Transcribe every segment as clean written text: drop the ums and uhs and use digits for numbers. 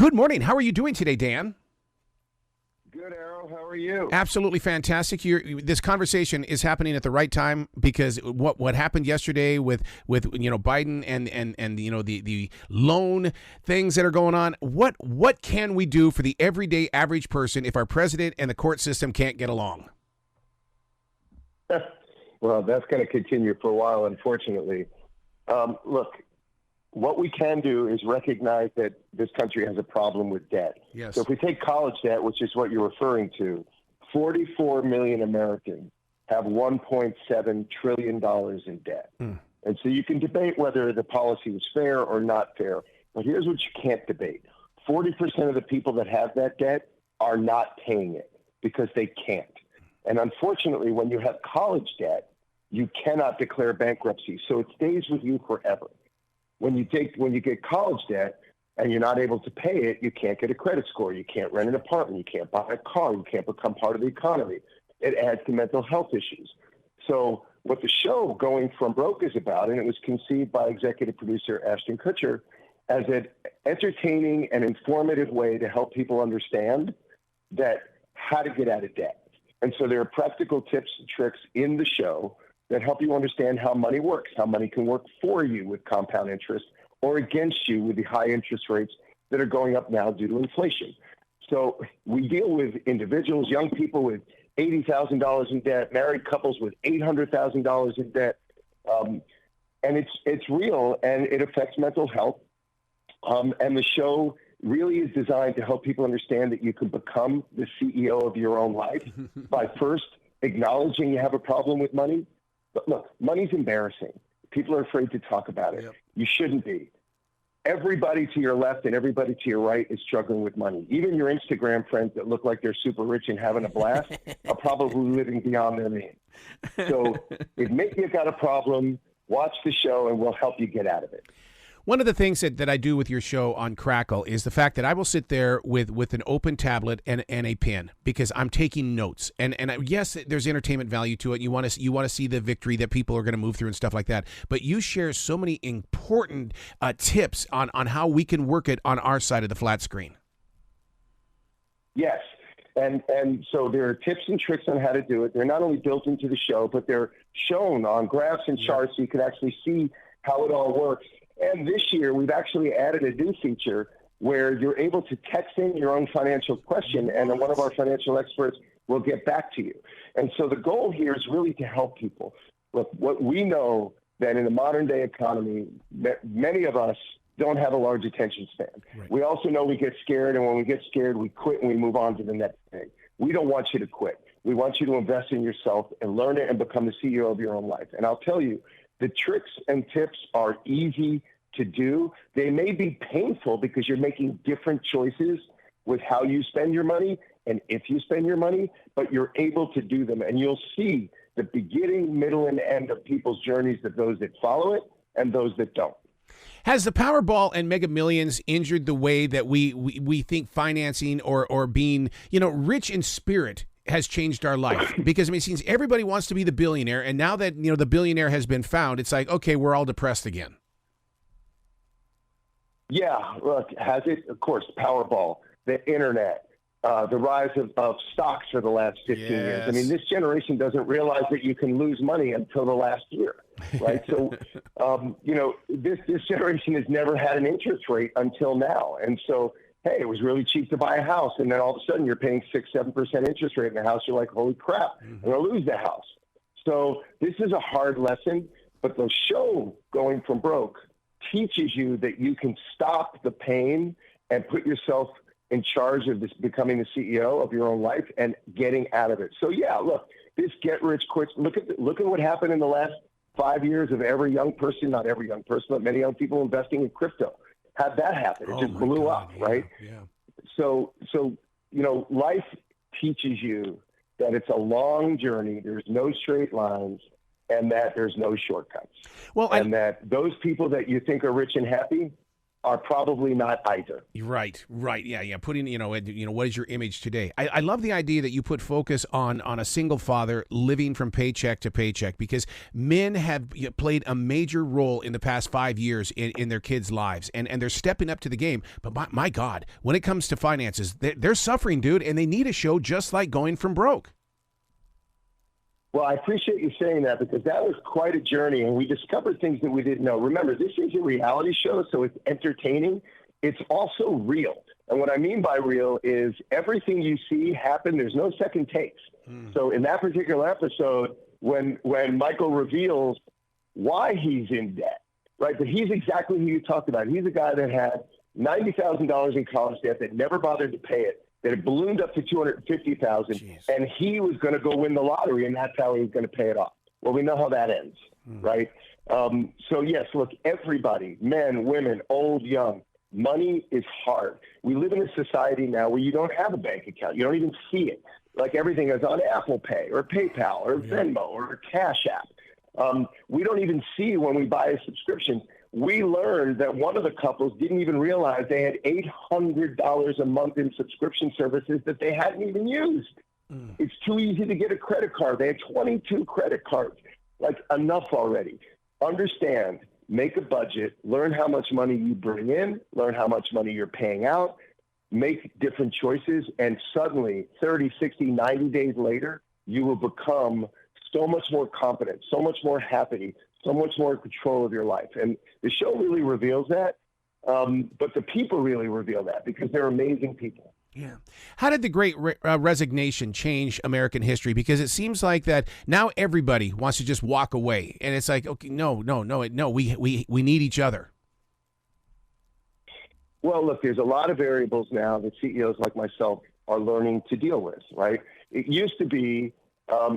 Good morning. How are you doing today, Dan? Good, Arrow. How are you? Absolutely fantastic. This conversation is happening at the right time because what happened yesterday with Biden and the loan things that are going on. What can we do for the everyday average person if our president and the court system can't get along? Well, that's going to continue for a while, unfortunately. Look, what we can do is recognize that this country has a problem with debt. Yes. So if we take college debt, which is what you're referring to, 44 million Americans have $1.7 trillion in debt. And so you can debate whether the policy was fair or not fair. But here's what you can't debate. 40% of the people that have that debt are not paying it because they can't. And unfortunately, when you have college debt, you cannot declare bankruptcy. So it stays with you forever. When you get college debt and you're not able to pay it, you can't get a credit score. You can't rent an apartment. You can't buy a car. You can't become part of the economy. It adds to mental health issues. So what the show Going From Broke is about, and it was conceived by executive producer Ashton Kutcher as an entertaining and informative way to help people understand that how to get out of debt. And so there are practical tips and tricks in the show that help you understand how money works, how money can work for you with compound interest or against you with the high interest rates that are going up now due to inflation. So we deal with individuals, young people with $80,000 in debt, married couples with $800,000 in debt. And it's real, and it affects mental health. And the show really is designed to help people understand that you can become the CEO of your own life by first acknowledging you have a problem with money. But look, money's embarrassing. People are afraid to talk about it. Yep. You shouldn't be. Everybody to your left and everybody to your right is struggling with money. Even your Instagram friends that look like they're super rich and having a blast are probably living beyond their means. So if you got a problem, watch the show and we'll help you get out of it. One of the things that I do with your show on Crackle is the fact that I will sit there with an open tablet and a pen because I'm taking notes. And yes, there's entertainment value to it. You want to see the victory that people are going to move through and stuff like that. But you share so many important tips on how we can work it on our side of the flat screen. Yes. And so there are tips and tricks on how to do it. They're not only built into the show, but they're shown on graphs and charts so you can actually see how it all works. And this year, we've actually added a new feature where you're able to text in your own financial question, and one of our financial experts will get back to you. And so the goal here is really to help people. Look, what we know that in the modern day economy, that many of us don't have a large attention span. Right. We also know we get scared, and when we get scared, we quit and we move on to the next thing. We don't want you to quit. We want you to invest in yourself and learn it and become the CEO of your own life. And I'll tell you, the tricks and tips are easy to do. They may be painful because you're making different choices with how you spend your money and if you spend your money, but you're able to do them. And you'll see the beginning, middle, and end of people's journeys, of those that follow it and those that don't. Has the Powerball and Mega Millions injured the way that we think financing or being, rich in spirit has changed our life? Because it seems everybody wants to be the billionaire, and now that the billionaire has been found, it's like, okay, we're all depressed again. Yeah, look, has it? Of course, Powerball, the internet, the rise of stocks for the last 15 years. I mean, this generation doesn't realize that you can lose money until the last year, right? So, this generation has never had an interest rate until now, and so. Hey, it was really cheap to buy a house, and then all of a sudden you're paying 6-7% interest rate in the house. You're like, holy crap, I'm going to lose the house. So this is a hard lesson, but the show Going From Broke teaches you that you can stop the pain and put yourself in charge of this, becoming the CEO of your own life and getting out of it. So yeah, look, this get rich quick. Look at what happened in the last 5 years of every young person, not every young person, but many young people investing in crypto. How'd that happen? It just blew up, right? Yeah. So life teaches you that it's a long journey. There's no straight lines, and that there's no shortcuts. And that those people that you think are rich and happy, are probably not either. Right, right, yeah. Putting, what is your image today? I love the idea that you put focus on a single father living from paycheck to paycheck, because men have played a major role in the past 5 years in their kids' lives, and they're stepping up to the game. But my God, when it comes to finances, they're suffering, dude, and they need a show just like Going from Broke. Well, I appreciate you saying that, because that was quite a journey, and we discovered things that we didn't know. Remember, this is a reality show, so it's entertaining. It's also real. And what I mean by real is everything you see happen, there's no second takes. So in that particular episode, when Michael reveals why he's in debt, right? But he's exactly who you talked about. He's a guy that had $90,000 in college debt that never bothered to pay it, that it ballooned up to $250,000, and he was going to go win the lottery, and that's how he was going to pay it off. Well, we know how that ends, right? So yes, look, everybody, men, women, old, young, money is hard. We live in a society now where you don't have a bank account. You don't even see it. Like, everything is on Apple Pay or PayPal or Venmo or Cash App. We don't even see when we buy a subscription. We learned that one of the couples didn't even realize they had $800 a month in subscription services that they hadn't even used. It's too easy to get a credit card. They had 22 credit cards. Like, enough already. Understand, make a budget, learn how much money you bring in, learn how much money you're paying out, make different choices, and suddenly 30, 60, 90 days later, you will become so much more confident, so much more happy, so much more in control of your life. And the show really reveals that, but the people really reveal that, because they're amazing people. Yeah. How did the Great Resignation change American history? Because it seems like that now everybody wants to just walk away, and it's like, okay, no, we need each other. Well, look, there's a lot of variables now that CEOs like myself are learning to deal with, right? It used to be,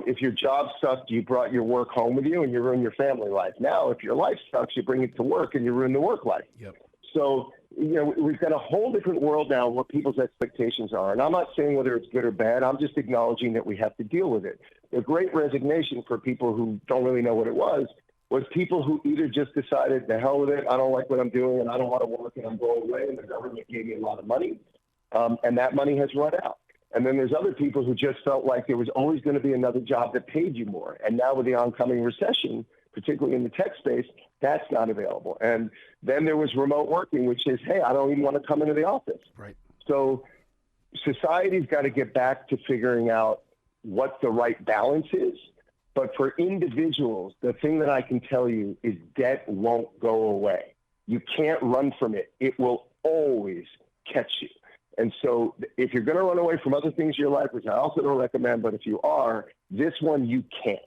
if your job sucked, you brought your work home with you and you ruined your family life. Now, if your life sucks, you bring it to work and you ruin the work life. Yep. So, we've got a whole different world now of what people's expectations are. And I'm not saying whether it's good or bad. I'm just acknowledging that we have to deal with it. The Great Resignation, for people who don't really know what it was people who either just decided, the hell with it, I don't like what I'm doing and I don't want to work and I'm going away, and the government gave me a lot of money, and that money has run out. And then there's other people who just felt like there was always going to be another job that paid you more. And now with the oncoming recession, particularly in the tech space, that's not available. And then there was remote working, which is, hey, I don't even want to come into the office. Right. So society's got to get back to figuring out what the right balance is. But for individuals, the thing that I can tell you is debt won't go away. You can't run from it. It will always catch you. And so if you're going to run away from other things in your life, which I also don't recommend, but if you are, this one you can't.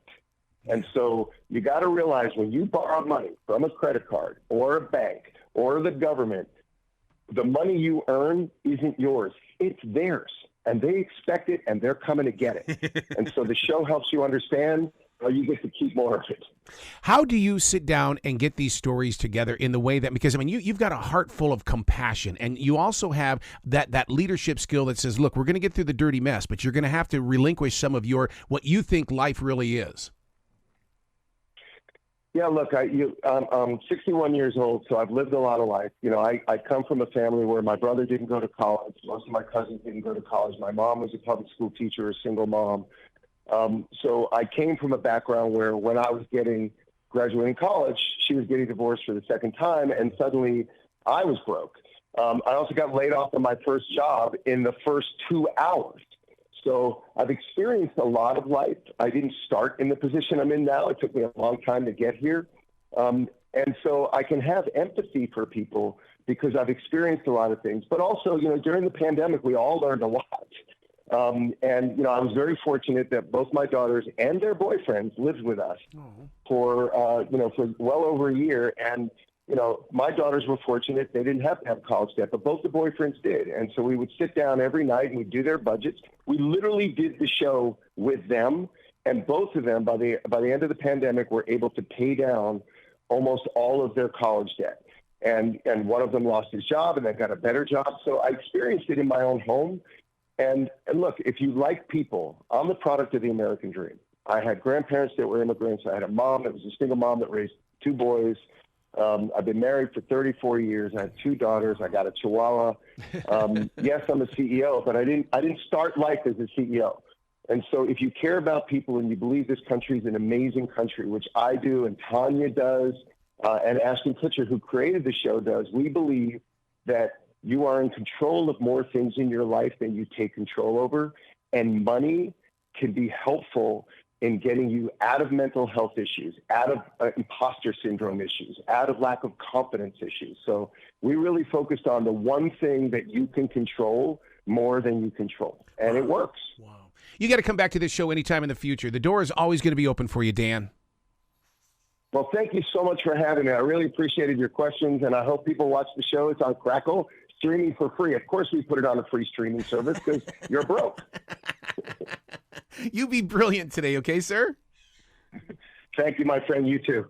And so you got to realize, when you borrow money from a credit card or a bank or the government, the money you earn isn't yours. It's theirs. And they expect it, and they're coming to get it. And so the show helps you understand, or you get to keep more of it. How do you sit down and get these stories together in the way that, because, I mean, you've got a heart full of compassion, and you also have that leadership skill that says, look, we're going to get through the dirty mess, but you're going to have to relinquish some of what you think life really is. Yeah, look, I'm 61 years old, so I've lived a lot of life. I come from a family where my brother didn't go to college. Most of my cousins didn't go to college. My mom was a public school teacher, a single mom. So I came from a background where when I was graduating college, she was getting divorced for the second time, and suddenly I was broke. I also got laid off on my first job in the first 2 hours. So I've experienced a lot of life. I didn't start in the position I'm in now. It took me a long time to get here. And so I can have empathy for people because I've experienced a lot of things. But also, during the pandemic, we all learned a lot. And I was very fortunate that both my daughters and their boyfriends lived with us for well over a year. And, my daughters were fortunate. They didn't have to have college debt, but both the boyfriends did. And so we would sit down every night and we'd do their budgets. We literally did the show with them. And both of them, by the end of the pandemic, were able to pay down almost all of their college debt. And one of them lost his job and then got a better job. So I experienced it in my own home. And look, if you like people, I'm the product of the American dream. I had grandparents that were immigrants. I had a mom that was a single mom that raised 2 boys. I've been married for 34 years. I have 2 daughters. I got a Chihuahua. Yes, I'm a CEO, but I didn't start life as a CEO. And so if you care about people and you believe this country is an amazing country, which I do and Tanya does, and Ashton Kutcher, who created the show, does, we believe that you are in control of more things in your life than you take control over. And money can be helpful in getting you out of mental health issues, out of imposter syndrome issues, out of lack of confidence issues. So we really focused on the one thing that you can control more than you control. And it works. Wow. You got to come back to this show anytime in the future. The door is always going to be open for you, Dan. Well, thank you so much for having me. I really appreciated your questions, and I hope people watch the show. It's on Crackle, streaming for free. Of course, we put it on a free streaming service because you're broke. You be brilliant today, okay, sir? Thank you, my friend. You too.